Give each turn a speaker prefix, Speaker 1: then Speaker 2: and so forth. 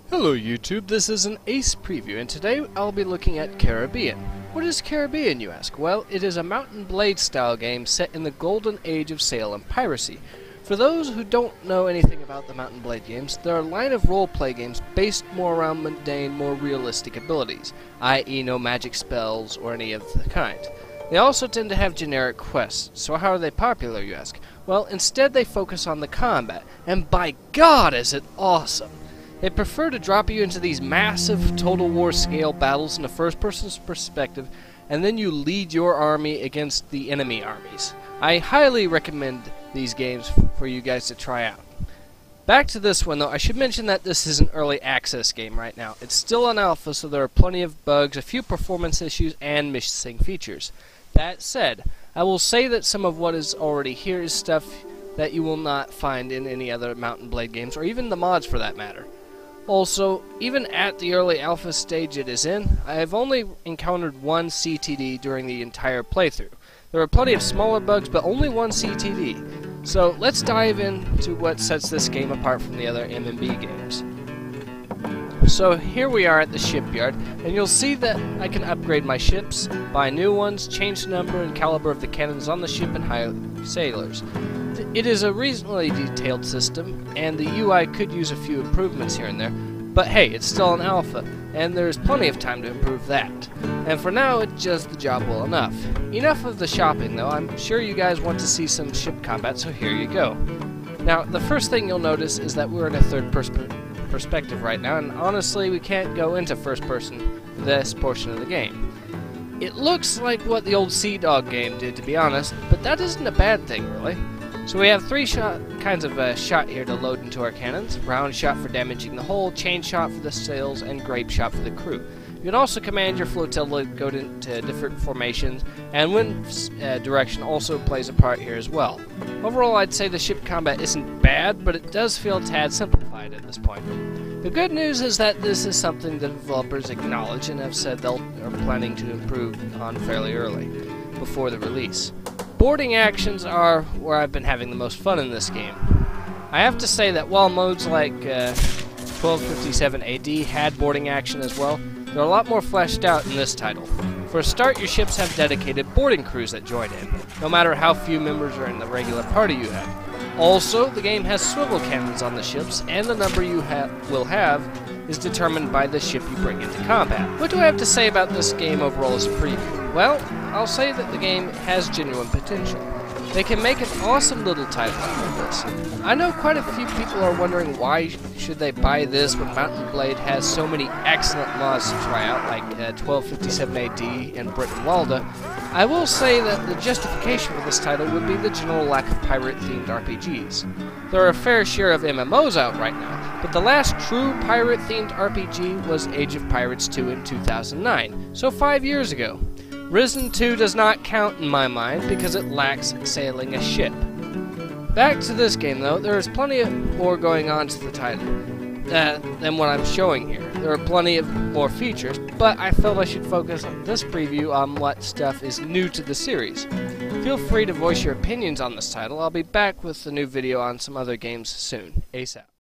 Speaker 1: Hello YouTube, this is an Ace preview, and today I'll be looking at Caribbean. What is Caribbean, you ask? Well, it is a Mount and Blade style game set in the golden age of sail and piracy. For those who don't know anything about the Mount and Blade games, they're a line of role-play games based more around mundane, more realistic abilities, i.e. no magic spells or any of the kind. They also tend to have generic quests, so how are they popular, you ask? Well, instead they focus on the combat, and by God is it awesome! They prefer to drop you into these massive Total War scale battles in a first-person perspective, and then you lead your army against the enemy armies. I highly recommend these games for you guys to try out. Back to this one though, I should mention that this is an early access game right now. It's still an alpha, so there are plenty of bugs, a few performance issues, and missing features. That said, I will say that some of what is already here is stuff that you will not find in any other Mount and Blade games, or even the mods for that matter. Also, even at the early alpha stage it is in, I have only encountered one CTD during the entire playthrough. There are plenty of smaller bugs, but only one CTD. So let's dive into what sets this game apart from the other MMB games. So here we are at the shipyard, and you'll see that I can upgrade my ships, buy new ones, change the number and caliber of the cannons on the ship, and hire sailors. It is a reasonably detailed system, and the UI could use a few improvements here and there, but hey, it's still an alpha, and there's plenty of time to improve that. And for now, it does the job well enough. Enough of the shopping though, I'm sure you guys want to see some ship combat, so here you go. Now, the first thing you'll notice is that we're in a third-person perspective right now, and honestly, we can't go into first-person for this portion of the game. It looks like what the old Sea Dog game did, to be honest, but that isn't a bad thing, really. So we have three kinds of shot here to load into our cannons: round shot for damaging the hull, chain shot for the sails, and grape shot for the crew. You can also command your flotilla to go into different formations, and wind direction also plays a part here as well. Overall, I'd say the ship combat isn't bad, but it does feel a tad simplified at this point. The good news is that this is something the developers acknowledge and have said they are planning to improve on fairly early, before the release. Boarding actions are where I've been having the most fun in this game. I have to say that while modes like 1257 AD had boarding action as well, they're a lot more fleshed out in this title. For a start, your ships have dedicated boarding crews that join in, no matter how few members are in the regular party you have. Also, the game has swivel cannons on the ships, and the number you will have is determined by the ship you bring into combat. What do I have to say about this game overall as a preview? Well, I'll say that the game has genuine potential. They can make an awesome little title out of this. I know quite a few people are wondering why should they buy this when Mount and Blade has so many excellent mods to try out, like 1257 AD and Britain Walda. I will say that the justification for this title would be the general lack of pirate-themed RPGs. There are a fair share of MMOs out right now, but the last true pirate-themed RPG was Age of Pirates 2 in 2009, so 5 years ago. Risen 2 does not count in my mind because it lacks sailing a ship. Back to this game though, there is plenty more going on to the title than what I'm showing here. There are plenty of more features, but I felt I should focus on this preview on what stuff is new to the series. Feel free to voice your opinions on this title. I'll be back with a new video on some other games soon. Ace out.